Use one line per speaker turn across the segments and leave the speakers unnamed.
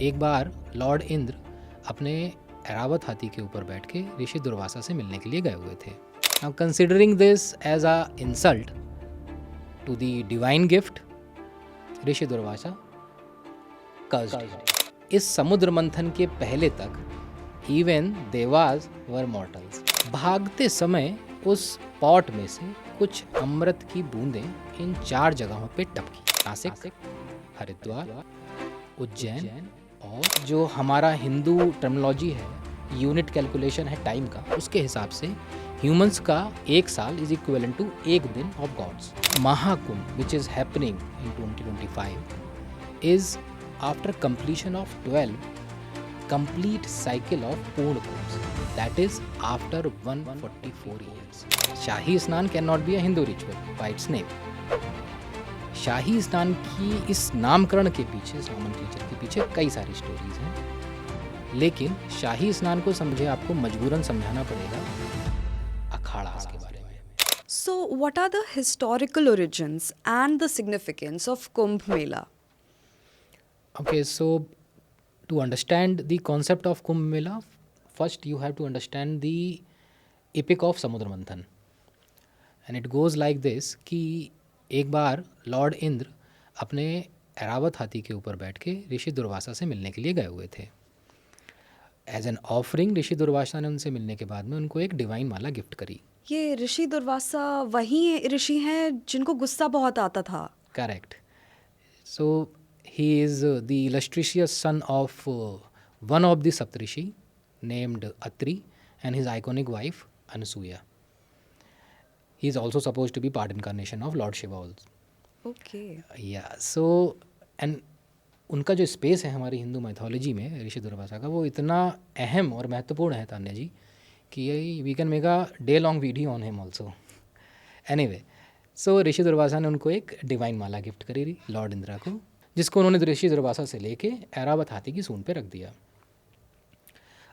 एक बार लॉर्ड इंद्र अपने ऐरावत हाथी के ऊपर बैठ के ऋषि दुर्वासा से मिलने के लिए गए हुए थे। Now considering this as a insult to the divine gift, Rishi Durvasa cursed. इस समुद्र मंथन के पहले तक इवन देवास वर मॉर्टल्स। भागते समय उस पॉट में से कुछ अमृत की बूंदें इन 4 जगहों पे टपकी। नासिक, हरिद्वार, उज्जैन और जो हमारा हिंदू टर्मिनोलॉजी है, यूनिट कैलकुलेशन है टाइम का, उसके हिसाब से ह्यूमंस का एक साल इज इक्विवेलेंट टू एक दिन of gods. Mahakumbh which is happening in 2025 is after completion of 12 complete cycle of पूर्ण कुंभ, that is after 144 years. Shahi Snan can not be a Hindu ritual by its name. Shahi Snan की इस नामकरण के पीछे, इस नॉमेनक्लेचर के पीछे कई सारी स्टोरीज हैं, लेकिन शाही स्नान को समझे आपको मजबूरन समझाना पड़ेगा अखाड़ा के बारे में।
So, what are the historical origins and the significance of Kumbh Mela?
Okay, so to understand the concept of Kumbh Mela, first you have to understand the epic of Samudra Manthan. And it goes like this कि एक बार Lord Indra अपने ऐरावत हाथी के ऊपर बैठ के ऋषि दुर्वासा से मिलने के लिए गए हुए थे। एज एन ऑफरिंग ऋषि दुर्वासा ने उनसे मिलने के बाद में उनको एक डिवाइन माला गिफ्ट करी।
ये ऋषि दुर्वासा वही ऋषि हैं जिनको गुस्सा बहुत आता था।
Correct. So he is the illustrious son of one of the Saptarishi named Atri and his iconic wife Anasuya. He is also supposed to be part incarnation of Lord Shiva also.
Okay.
Yeah, so and उनका जो space है हमारी Hindu mythology में ऋषि दुर्वासा का, वो इतना अहम और महत्वपूर्ण है तान्या जी कि we can make a day long video on him also. Anyway, so Rishi Durvasa ने उनको एक डिवाइन माला गिफ्ट करी लॉर्ड इंद्रा को, जिसको उन्होंने ऋषि दुर्वासा से लेके ऐरावत हाथी की सूंड पे रख दिया।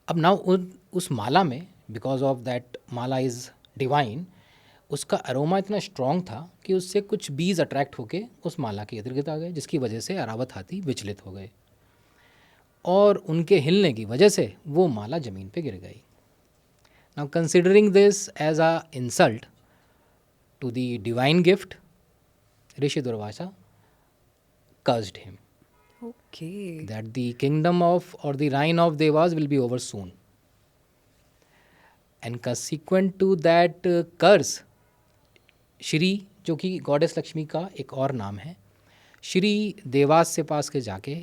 अब नाउ उस माला में, because of that Mala is divine, उसका अरोमा इतना स्ट्रॉन्ग था कि उससे कुछ बीज अट्रैक्ट होके उस माला के इर्द गिर्द आ गए, जिसकी वजह से ऐरावत हाथी विचलित हो गए और उनके हिलने की वजह से वो माला ज़मीन पे गिर गई। Now considering this as a insult to the divine gift, Rishi Durvasa cursed him.
Okay.
That the kingdom of or the reign of Devas will be over soon. And consequent to that curse, Shri, जो कि goddess Lakshmi का एक और नाम है, श्री देवास से पास के जाके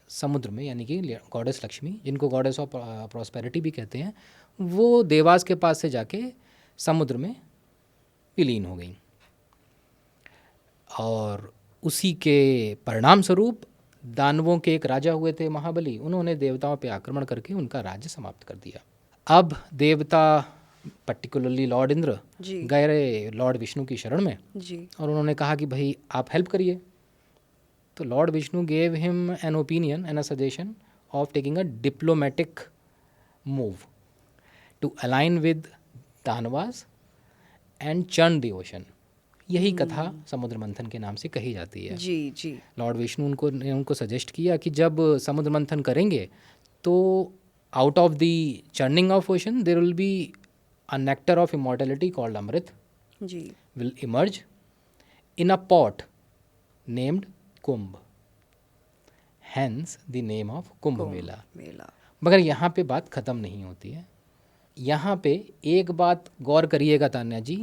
समुद्र में, यानी कि गॉडेस लक्ष्मी, जिनको गॉडेस ऑफ प्रॉस्पेरिटी भी कहते हैं, वो देवास के पास से जाके समुद्र में विलीन हो गई। और उसी के परिणाम स्वरूप दानवों के एक राजा हुए थे महाबली, उन्होंने देवताओं पे आक्रमण करके उनका राज्य समाप्त कर दिया। अब देवता, पर्टिकुलरली लॉर्ड इंद्र, गए रहे लॉर्ड विष्णु की शरण में
जी।
और उन्होंने कहा कि भाई आप हेल्प करिए। तो lord Vishnu gave him an opinion and a suggestion of taking a diplomatic move to align with Danavas and churn the ocean. यही कथा समुद्र मंथन के नाम से कही जाती है।
जी जी।
लॉर्ड विष्णु उनको सजेस्ट किया कि जब समुद्र मंथन करेंगे तो out of the churning of ocean there will be a nectar of immortality called amrit
जी
will emerge in a pot named Kumbh, hence the name of Kumbh Mela. मगर यहाँ पे बात ख़त्म नहीं होती है। यहाँ पे एक बात गौर करिएगा तान्या जी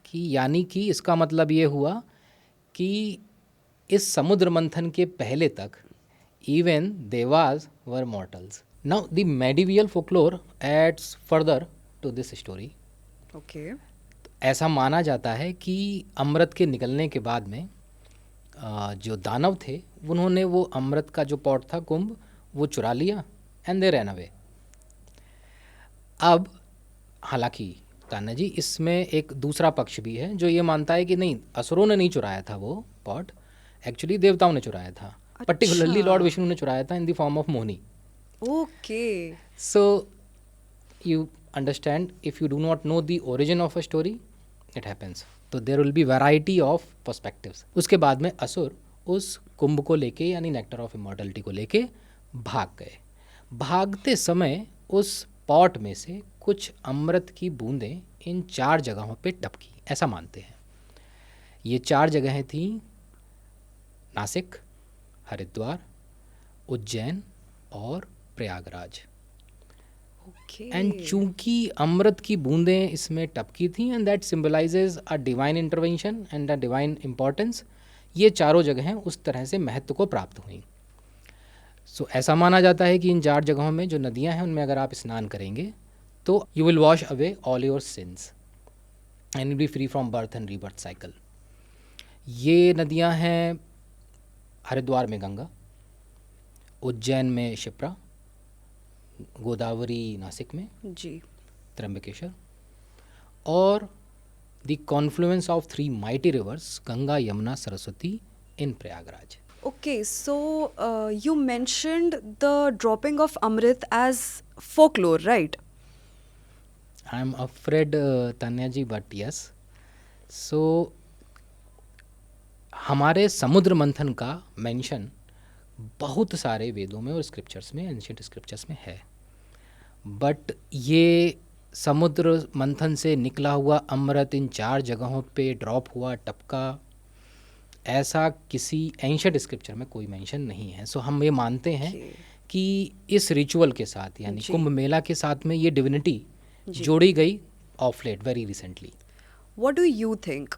कि यानी कि इसका मतलब ये हुआ कि इस समुद्र मंथन के पहले तक even devas were mortals. Now the medieval folklore adds further to this story.
Okay.
ऐसा माना जाता है कि अमृत के निकलने के बाद में जो दानव थे उन्होंने वो अमृत का जो पॉट था कुंभ, वो चुरा लिया एंड दे रैन अवे। अब हालांकि तान्या जी इसमें एक दूसरा पक्ष भी है जो ये मानता है कि नहीं, असुरों ने नहीं चुराया था वो पॉट, एक्चुअली देवताओं ने चुराया था। पर्टिकुलरली लॉर्ड विष्णु ने चुराया था in the form of Mohini.
Okay.
So you understand, if you do not know the origin of a story it happens. तो there will be variety of perspectives. उसके बाद में असुर उस कुंभ को लेके, यानी नेक्टर ऑफ इमॉर्टलिटी को लेके, भाग गए। भागते समय उस पॉट में से कुछ अमृत की बूंदें इन 4 जगहों पे टपकी, ऐसा मानते हैं। ये 4 जगहें थीं नासिक, हरिद्वार, उज्जैन और प्रयागराज।
Okay.
एंड चूंकि अमृत की बूंदें इसमें टपकी थी and that symbolises a divine intervention and a divine importance, ये चारों जगहें उस तरह से महत्व को प्राप्त हुई। सो ऐसा माना जाता है कि इन 4 जगहों में जो नदियां हैं उनमें अगर आप स्नान करेंगे तो you will wash away all your sins and will be free from birth and rebirth cycle. ये नदियां हैं हरिद्वार में गंगा, उज्जैन में शिप्रा, गोदावरी नासिक में,
जी।
त्र्यंबकेश्वर, और the Confluence of 3 mighty reverse Ganga, Yamuna, Saraswati in Prayagraj.
Okay, so you mentioned the dropping of Amrit as folklore, right?
I am afraid Tanya ji, but yes. So हमारे समुद्र मंथन का मेंशन बहुत सारे वेदों में और स्क्रिप्चर्स में, एंशिएंट स्क्रिप्चर्स में है, बट ये समुद्र मंथन से निकला हुआ अमृत इन 4 जगहों पे ड्रॉप हुआ, टपका, ऐसा किसी एंशिएंट स्क्रिप्चर में कोई मेंशन नहीं है। सो हम ये मानते हैं
Okay.
कि इस रिचुअल के साथ, यानी
जी।
कुंभ मेला के साथ में ये डिविनिटी
जी।
जोड़ी गई of late, very recently.
What do you think?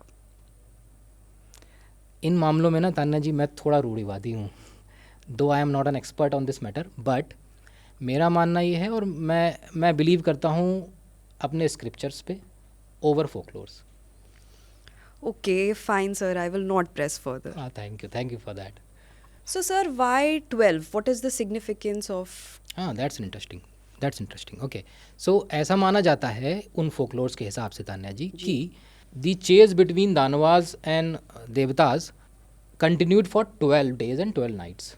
इन मामलों में ना तान्या जी मैं थोड़ा रूढ़िवादी हूँ, दो I am not an expert on this matter, but मेरा मानना ये है और मैं बिलीव करता हूँ अपने स्क्रिप्चर्स पे over folklores.
Okay, fine, sir. I will not press further.
Thank you for that.
So, sir, why 12? What is the significance of?
हाँ, दैट्स इंटरेस्टिंग। ओके, सो ऐसा माना जाता है उन फोकलोर्स के हिसाब से तान्या जी कि the chase between Danavas and Devatas continued for 12 days and 12 nights।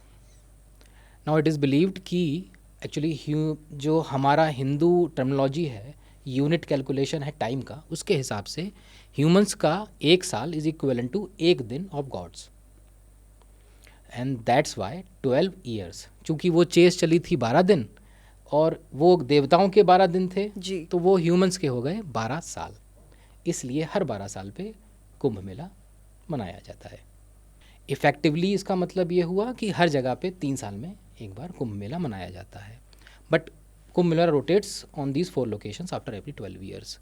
Now it is believed कि एक्चुअली जो हमारा हिंदू टर्मिनोलॉजी है, यूनिट कैलकुलेशन है टाइम का, उसके हिसाब से ह्यूमंस का 1 साल इज इक्विवेलेंट टू 1 दिन of gods, and that's why 12 years। चूँकि वो चेस चली थी 12 दिन और वो देवताओं के 12 दिन थे,
जी।
तो वो ह्यूमंस के हो गए 12 साल। इसलिए हर 12 साल पे कुंभ मेला मनाया जाता है। इफ़ेक्टिवली इसका मतलब ये हुआ कि हर जगह पे 3 साल में एक बार कुंभ मेला मनाया जाता है, but Kumbh Mela rotates on these 4 locations after every 12 years।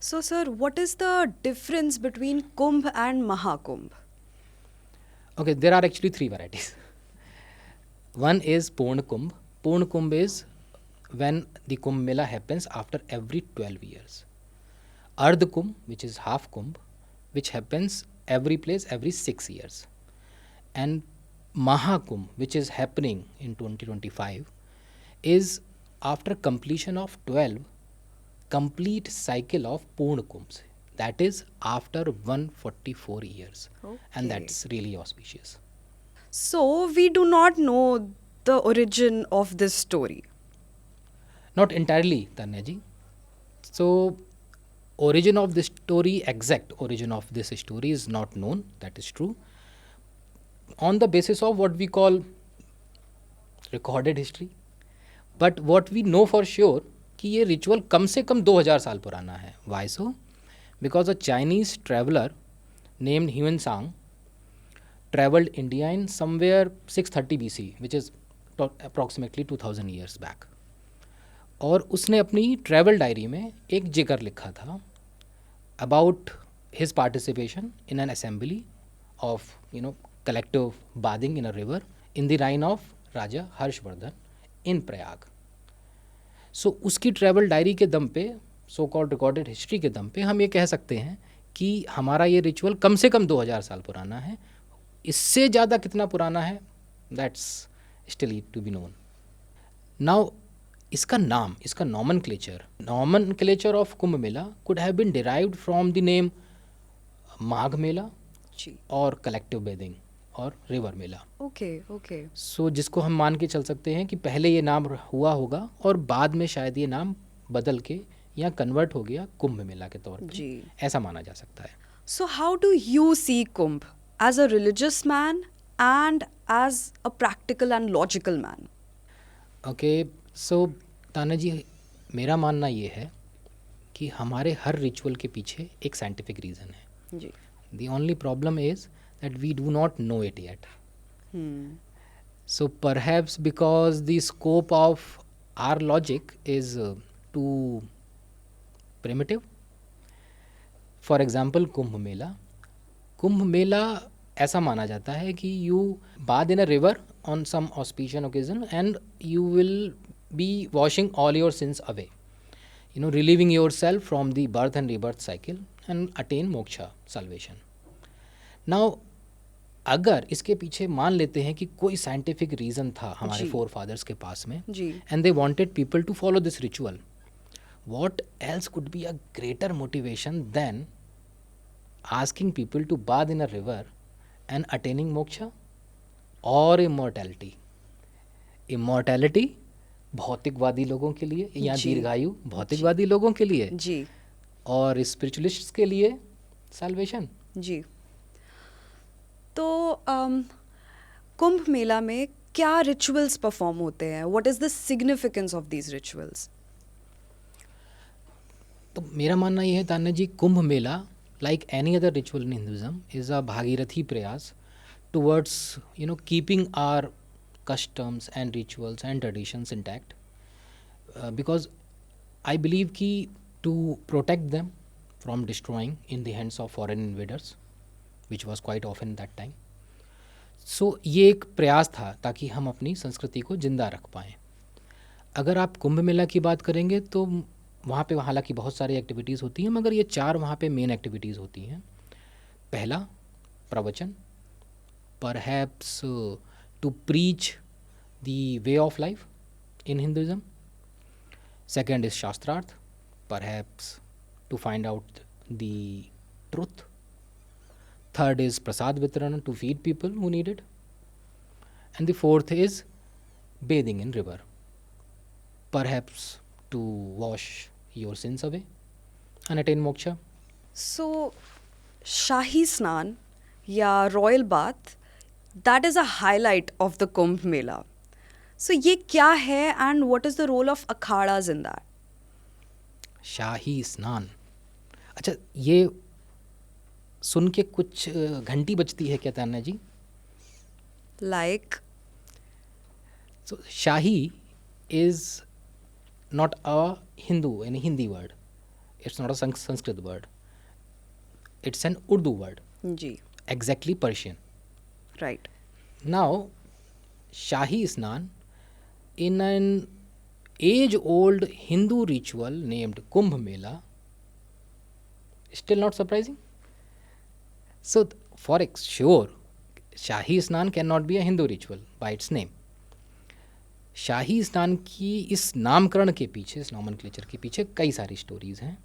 So, sir, what is the difference between Kumbh and Mahakumbh?
Okay, there are actually 3 varieties. One is Purna Kumbh. Purna Kumbh is when the Kumbh Mela happens after every 12 years. Ardh Kumbh, which is half Kumbh, which happens every place every 6 years. And Mahakumbh, which is happening in 2025, is after completion of 12 complete cycle of Purna Kumbhs. That is after 144 years.
Okay.
And that's really auspicious.
So, we do not know the origin of this story.
Not entirely, Tanya ji. So, origin of this story, exact origin of this story is not known, that is true. On the basis of what we call recorded history. But what we know for sure कि ये ritual कम से कम 2000 साल पुराना है। Why so? Because a Chinese traveler named Huan Sang traveled India in somewhere 630 BC, which is approximately 2000 years back. और उसने अपनी travel diary में एक जिक्र लिखा था about his participation in an assembly of collective bathing in a river in the reign of Raja Harshvardhan in Prayag. सो उसकी travel diary के दम पे, सो कॉल्ड रिकॉर्डेड हिस्ट्री के दम पे हम ये कह सकते हैं कि हमारा ये रिचुअल कम से कम 2000 साल पुराना है। इससे ज़्यादा कितना पुराना है, that's still to be known. Now इसका नाम, इसका nomenclature of Kumbh Mela could have been derived from the name Magh Mela और कलेक्टिव बेदिंग और रिवर मेला।
ओके।
सो जिसको हम मान के चल सकते हैं कि पहले ये नाम हुआ होगा और बाद में शायद ये नाम बदल के या कन्वर्ट हो गया कुंभ मेला के तौर पे, ऐसा माना जा सकता है।
So, how do you see Kumbh? As a religious man and as a practical and logical man?
Okay, so Tana ji, मेरा मानना ये है कि हमारे हर रिचुअल के पीछे एक साइंटिफिक रीज़न है.
जी.
The only problem is that we do not know it yet. So perhaps because the scope of our logic is too primitive. For example, Kumbh Mela ऐसा माना जाता है कि you bathe in a river on some auspicious occasion and you will be washing all your sins away, relieving yourself from the birth and rebirth cycle and attain moksha, salvation. Now अगर इसके पीछे मान लेते हैं कि कोई scientific reason था हमारे
जी.
फोर फादर्स के पास में,
जी.
And they wanted people to follow this ritual, what else could be a greater motivation than asking people to bath in a river and attaining moksha और इमॉर्टैलिटी. इमॉर्टैलिटी भौतिकवादी लोगों के लिए, या
जी.
दीर्घायु भौतिकवादी लोगों के लिए,
जी.
और स्पिरिचुअलिस्ट्स के लिए साल्वेशन.
जी. तो कुंभ मेला में क्या रिचुअल्स परफॉर्म होते हैं? What is the significance of these rituals?
तो मेरा मानना ये है Tanya ji, Kumbh Mela like any other ritual in Hinduism is a Bhagirathi prayas towards keeping our customs and rituals and traditions intact, because I believe कि to protect them from destroying in the hands of foreign invaders, which was quite often that time. So ये एक प्रयास था ताकि हम अपनी संस्कृति को जिंदा रख पाएँ. अगर आप कुंभ मेला की बात करेंगे तो वहाँ पे हालांकि बहुत सारी एक्टिविटीज़ होती हैं, मगर ये 4 वहाँ पे मेन एक्टिविटीज़ होती हैं. पहला, प्रवचन, perhaps to preach the way of life in Hinduism. Second is Shastrarth, perhaps to find out the truth. Third is Prasad Vitarana, to feed people who need it. And the fourth is bathing in river, perhaps to wash your sins away and attain moksha.
So, Shahi Snan या royal bath, that is a highlight of the Kumbh Mela. So ये क्या है and what is the role of akhadas in that?
शाही स्नान, अच्छा, ये सुन के कुछ घंटी बजती है क्या तान्या जी?
Like?
So shahi is not a Hindu, any Hindi word. It's not a Sanskrit word. It's an Urdu word.
Ji.
Exactly Persian.
Right.
Now, Shahi Snan, in an age-old Hindu ritual named Kumbh Mela, still not surprising? So, for sure, Shahi Snan cannot be a Hindu ritual by its name. शाही स्नान की इस नामकरण के पीछे, इस nomenclature के पीछे कई सारी स्टोरीज़ हैं,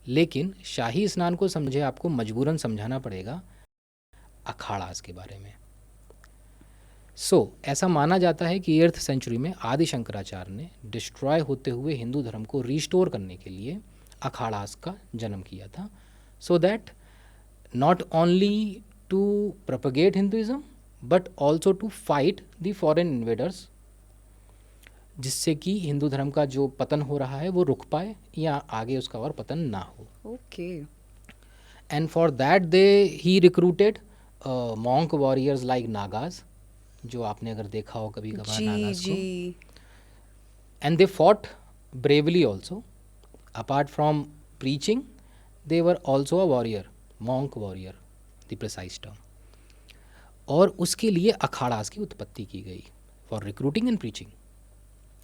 लेकिन शाही स्नान को समझे आपको मजबूरन समझाना पड़ेगा अखाड़ास के बारे में. ऐसा माना जाता है कि 8th सेंचुरी में आदि शंकराचार्य ने डिस्ट्रॉय होते हुए हिंदू धर्म को रिस्टोर करने के लिए अखाड़ास का जन्म किया था, so that not only to propagate Hinduism but also to fight the foreign invaders, जिससे कि हिंदू धर्म का जो पतन हो रहा है वो रुक पाए या आगे उसका और पतन ना हो.
Okay.
And for that he recruited monk warriors like Nagas, जो आपने अगर देखा हो कभी कभार नागाज को, and they fought bravely also. Apart from preaching, they were also a warrior, monk warrior the precise term. और उसके लिए अखाड़ास की उत्पत्ति की गई for recruiting and preaching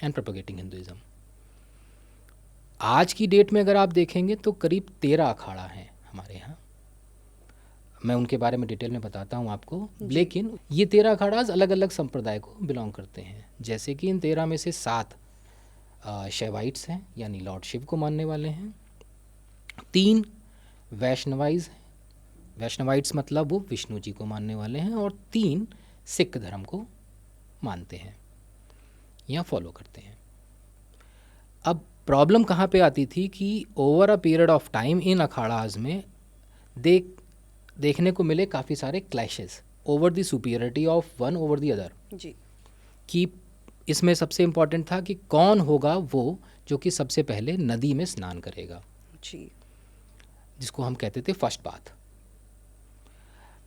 and propagating Hinduism. आज की डेट में अगर आप देखेंगे तो करीब 13 अखाड़ा हैं हमारे यहाँ. मैं उनके बारे में डिटेल में बताता हूँ आपको, लेकिन ये 13 अखाड़ाज अलग अलग संप्रदाय को बिलोंग करते हैं. जैसे कि इन 13 में से 7 शैवाइट्स हैं, यानी लॉर्ड शिव को मानने वाले हैं. 3 वैष्णवाइज हैं, वैष्णवाइट्स मतलब वो विष्णु जी को मानने वाले हैं. और 3 सिख धर्म को मानते हैं या फॉलो करते हैं. अब प्रॉब्लम कहाँ पे आती थी कि over a period of time in akharas में देखने को मिले काफ़ी सारे clashes over the superiority of one over the other,
जी
कि इसमें सबसे इम्पॉर्टेंट था कि कौन होगा वो जो कि सबसे पहले नदी में स्नान करेगा,
जी
जिसको हम कहते थे फर्स्ट बाथ।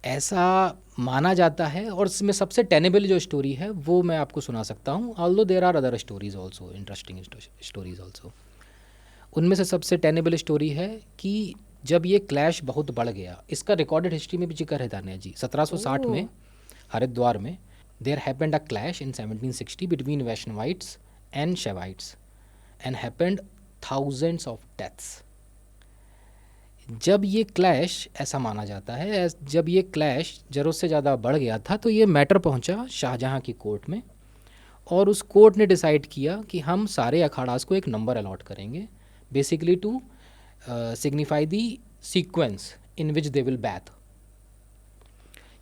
ऐसा माना जाता है, और इसमें सबसे टेनेबल जो स्टोरी है वो मैं आपको सुना सकता हूँ, although there are other stories also, interesting stories also. उनमें से सबसे टेनेबल स्टोरी है कि जब ये क्लैश बहुत बढ़ गया, इसका रिकॉर्डेड हिस्ट्री में भी जिक्र है तान्या जी। 1760 में हरिद्वार में there happened a clash in 1760 between Vaishnavites and Shaivites and happened thousands of deaths. जब ये क्लैश, ऐसा माना जाता है, जब ये क्लैश ज़रूरत से ज़्यादा बढ़ गया था तो ये मैटर पहुंचा शाहजहां की कोर्ट में, और उस कोर्ट ने डिसाइड किया कि हम सारे अखाड़ास को एक नंबर अलॉट करेंगे, basically to signify the sequence in which they will bathe.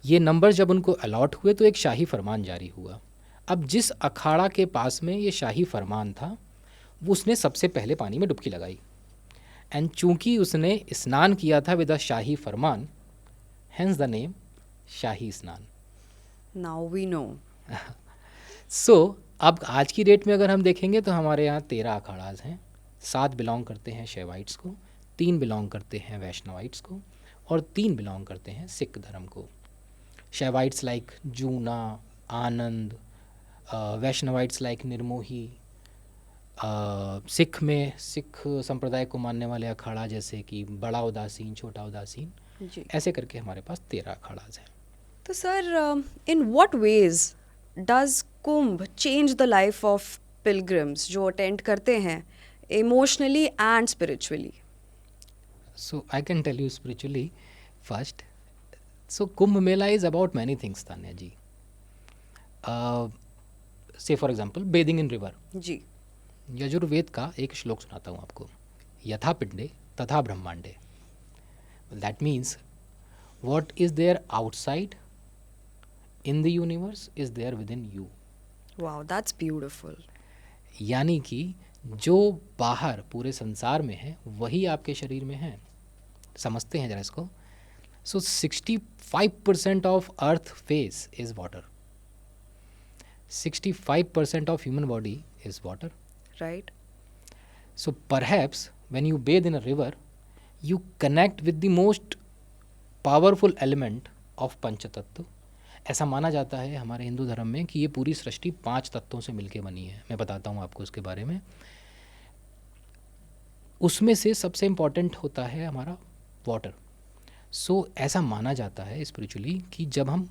ये नंबर जब उनको अलॉट हुए तो एक शाही फरमान जारी हुआ। अब जिस अखाड़ा के पास में ये शाही फरमान था, उसने सबसे पहले पानी में डुबकी लगाई, एंड चूंकि उसने स्नान किया था with a shahi farman, hence the name Shahi Snan.
Now we know.
सो अब आज की डेट में अगर हम देखेंगे तो हमारे यहाँ 13 अखाड़ाज हैं। 7 बिलोंग करते हैं शैवाइट्स को, 3 बिलोंग करते हैं वैष्णवाइट्स को, और 3 बिलोंग करते हैं सिख धर्म को। शैवाइट्स लाइक जूना, आनंद, वैष्णवाइट्स लाइक निर्मोही, सिख में सिख संप्रदाय को मानने वाले अखाड़ा जैसे कि बड़ा उदासीन, छोटा उदासीन,
जी
ऐसे करके हमारे पास 13 अखाड़ाज हैं।
तो sir, in what ways does Kumbh change the life of pilgrims जो अटेंड करते हैं, emotionally and spiritually?
So I can tell you spiritually first. So Kumbh Mela is about many things, Tanya ji. Say for example, bathing in river.
जी
यजुर्वेद का एक श्लोक सुनाता हूँ आपको, यथा पिंडे तथा ब्रह्मांडे। That means what is there outside in the universe is there within you.
Wow, that's beautiful.
यानी कि जो बाहर पूरे संसार में है वही आपके शरीर में है। समझते हैं जरा इसको। सो 65% of earth face is water, 65% of human body is water,
right.
So perhaps when you Beth in a river you connect with the most powerful element of पंचतत्व। ऐसा माना जाता है हमारे हिंदू धर्म में कि ये पूरी सृष्टि 5 तत्वों से मिलकर बनी है। मैं बताता हूँ आपको उसके बारे में। उसमें से सबसे इम्पॉर्टेंट होता है हमारा वाटर। सो ऐसा माना जाता है स्पिरिचुअली कि जब हम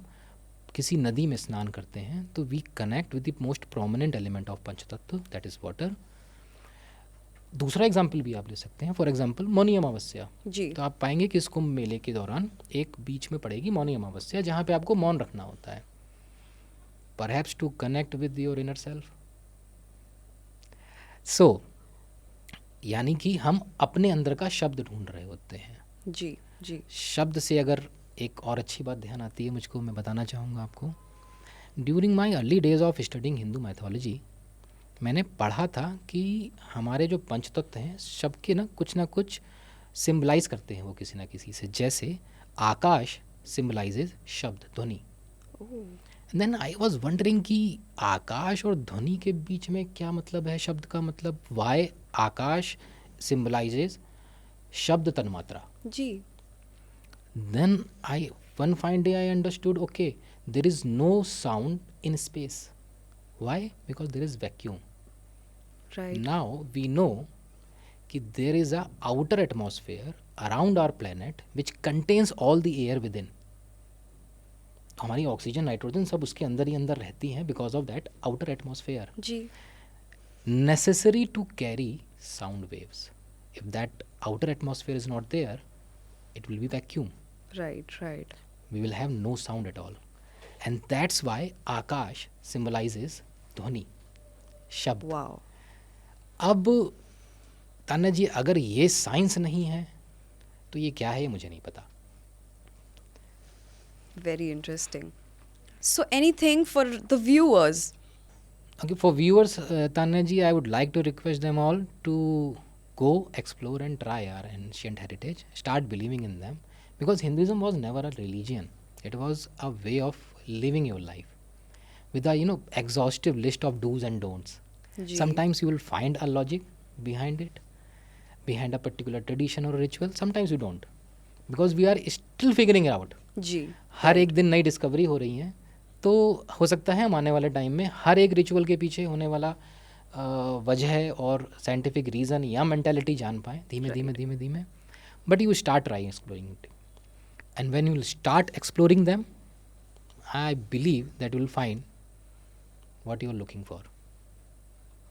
किसी नदी में स्नान करते हैं तो we connect with the most prominent element of panchtatva, that is water. दूसरा एग्जाम्पल भी आप ले सकते हैं, फॉर एग्जाम्पल मौनी अमावस्या।
जी
तो आप पाएंगे कि इस कुंभ मेले के दौरान एक बीच में पड़ेगी मौनी अमावस्या, जहाँ पे आपको मौन रखना होता है, perhaps to connect with your inner self. So यानी कि हम अपने अंदर का शब्द ढूंढ रहे होते हैं।
जी जी
शब्द से अगर एक और अच्छी बात ध्यान आती है मुझको, मैं बताना चाहूँगा आपको। During my early days of studying Hindu mythology, मैंने पढ़ा था कि हमारे जो पंचतत्व हैं सबके ना कुछ सिम्बलाइज करते हैं वो किसी ना किसी से। जैसे आकाश सिम्बलाइजेज शब्द, ध्वनि। देन आई वॉज वंडरिंग कि आकाश और ध्वनि के बीच में क्या मतलब है शब्द का, मतलब वाई आकाश सिम्बलाइजेज शब्द तन्मात्रा।
जी
Then one fine day I understood, okay, there is no sound in space. Why? Because there is vacuum.
Right.
Now we know कि there is a outer atmosphere around our planet which contains all the air within. हमारी oxygen, nitrogen सब उसके अंदर ही अंदर रहती हैं because of that outer atmosphere.
जी
Necessary to carry sound waves. If that outer atmosphere is not there, it will be vacuum.
Right right.
We will have no sound at all. And that's why Akash symbolizes ध्वनि, शब्द।
Wow,
अब तान्या जी अगर ये science नहीं है तो ये क्या है ये मुझे नहीं पता।
very interesting. So anything for the viewers?
Okay, for viewers, Tanya ji, I would like to request them all to go explore and try our ancient heritage, start believing in them, because Hinduism was never a religion, It was a way of living your life with a exhaustive list of do's and don'ts.
Ji.
Sometimes you will find a logic behind it, behind a particular tradition or ritual. Sometimes you don't, because we are still figuring it out.
जी.
हर एक दिन नई discovery हो रही है, तो हो सकता है हम आने वाले टाइम में हर एक रिचुअल के पीछे होने वाला वजह और साइंटिफिक रीज़न या मेंटालिटी जान पाएँ धीमे धीमे धीमे धीमे. But you start trying exploring it, and when you will start exploring them, I believe that you will find what you are looking for.